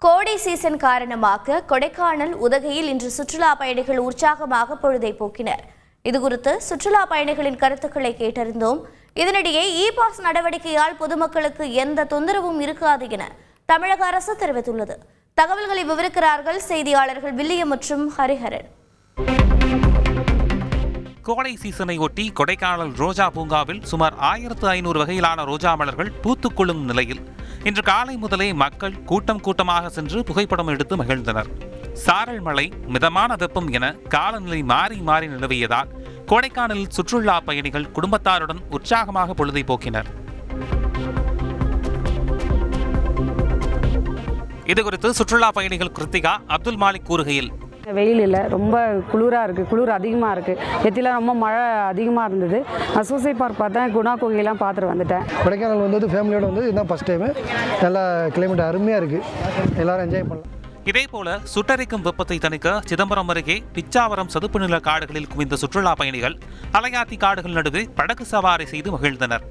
கோடை சீசன் காரணமாக கொடைக்கானல் உதகையில் இன்று சுற்றுலா பயணிகள் உற்சாகமாக பொழுதை போக்கினர். இதுகுறித்து சுற்றுலா பயணிகளின் கருத்துக்களை கேட்டறிந்தோம். இதனிடையே இ-பாஸ் நடவடிக்கையால் பொதுமக்களுக்கு எந்த தொந்தரவும் இருக்காது என தமிழக அரசு தெரிவித்துள்ளது. தகவல்களை விவரிக்கிறார்கள் செய்தியாளர்கள் வில்லியம் மற்றும் ஹரிஹரன். கோடை சீசனை ஒட்டி கொடைக்கானல் ரோஜா பூங்காவில் சுமார் 1500 வகையிலான ரோஜா மலர்கள் பூத்துக்கொள்ளும் நிலையில் இன்று காலை முதலே மக்கள் கூட்டமாக சென்று புகைப்படம் எடுத்து மகிழ்ந்தனர். சாரல் மழை, மிதமான வெப்பம் என காலநிலை மாறி மாறி நிலவியதால் கொடைக்கானலில் சுற்றுலா பயணிகள் குடும்பத்தாருடன் உற்சாகமாக பொழுதை போக்கினர். இதுகுறித்து சுற்றுலா பயணிகள் கிருத்திகா அப்துல் மாலிக் கூறுகையில், வெயில் இல்லை, ரொம்ப குளிராக இருக்குது, குளிர் அதிகமாக இருக்குது. எத்தில ரொம்ப மழை அதிகமாக இருந்தது. நான் சூசைட் பார்க் பார்த்தேன், குணா கோகையெல்லாம் பார்த்துட்டு வந்துட்டேன். கொடைக்கானல் வந்தது ஃபேமிலியோடு வந்து இதுதான் ஃபஸ்ட் டைமு. நல்லா கிளைமேட் அருமையாக இருக்குது, எல்லோரும் என்ஜாய் பண்ணலாம். இதேபோல சுட்டரிக்கும் வெப்பத்தை தணிக்க சிதம்பரம் அருகே பிச்சாவரம் சதுப்பு நில காடுகளில் குவிந்த சுற்றுலா பயணிகள் அலையாத்தி காடுகள் நடுவே படகு சவாரி செய்து மகிழ்ந்தனர்.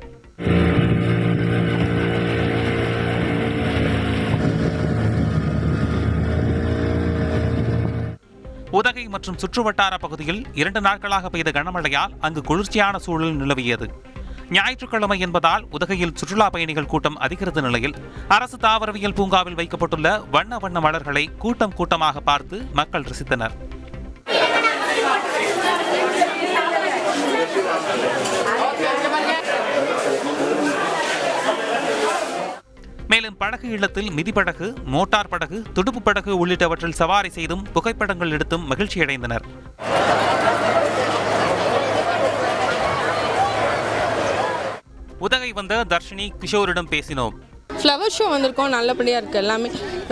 உதகை மற்றும் சுற்றுவட்டார பகுதியில் 2 நாட்களாக பெய்த கனமழையால் அங்கு குளிர்ச்சியான சூழல் நிலவியது. ஞாயிற்றுக்கிழமை என்பதால் உதகையில் சுற்றுலா பயணிகள் கூட்டம் அதிகரித்த நிலையில் அரசு தாவரவியல் பூங்காவில் வைக்கப்பட்டுள்ள வண்ண வண்ண மலர்களை கூட்டமாக பார்த்து மக்கள் ரசித்தனர். மேலும் படகு இல்லத்தில் மிதிப்படகு, மோட்டார் படகு, துடுப்பு படகு உள்ளிட்டவற்றில் சவாரி செய்தும் புகைப்படங்கள் எடுத்தும் மகிழ்ச்சியடைந்தனர். உதகை வந்த தர்ஷினி கிஷோரிடம் பேசினோம். ஃப்ளவர் ஷோ வந்திருக்கோம், நல்லபடியாக இருக்குது. எல்லாமே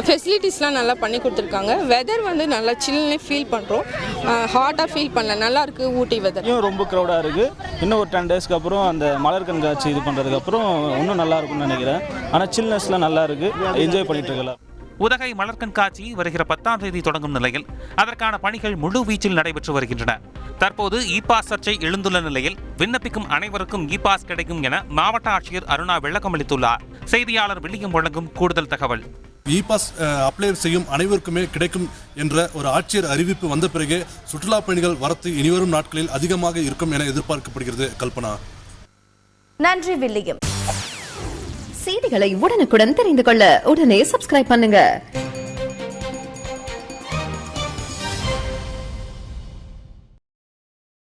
ஃபெசிலிட்டிஸ்லாம் நல்லா பண்ணி கொடுத்துருக்காங்க. வெதர் வந்து நல்லா சில்லுன்னு ஃபீல் பண்ணுறோம், ஹாட்டாக ஃபீல் பண்ணல, நல்லா இருக்குது. ஊட்டி வெதர் ரொம்ப க்ரௌடாக இருக்குது. இன்னும் ஒரு 10 டேஸ்க்கு அப்புறம் அந்த மலர் கண்காட்சி இது பண்ணுறதுக்கப்புறம் இன்னும் நல்லா இருக்கும்னு நினைக்கிறேன். ஆனால் சில்னஸ்லாம் நல்லா இருக்குது, என்ஜாய் பண்ணிட்டு இருக்கலாம். உதகை மலர் கண்காட்சி வருகிற 10ஆம் தேதி தொடங்கும் நிலையில் அதற்கான பணிகள் முழு வீச்சில் நடைபெற்று வருகின்றன. தற்போது இ-பாஸ் சர்ச்சை எழுந்துள்ள நிலையில் விண்ணப்பிக்கும் அனைவருக்கும் இ-பாஸ் கிடைக்கும் என மாவட்ட ஆட்சியர் அருணா விளக்கம் அளித்துள்ளார். செய்தியாளர் வில்லியம் வழங்கும் கூடுதல் தகவல். இ-பாஸ் அப்ளை செய்யும் அனைவருக்குமே கிடைக்கும் என்ற ஒரு ஆட்சியர் அறிவிப்பு வந்த பிறகே சுற்றுலா பயணிகள் வரத்து இனிவரும் நாட்களில் அதிகமாக இருக்கும் என எதிர்பார்க்கப்படுகிறது. கல்பனா, நன்றி வில்லியம். செய்திகளை உடனுக்குடன் தெரிந்து கொள்ள உடனே சப்ஸ்கிரைப் பண்ணுங்க.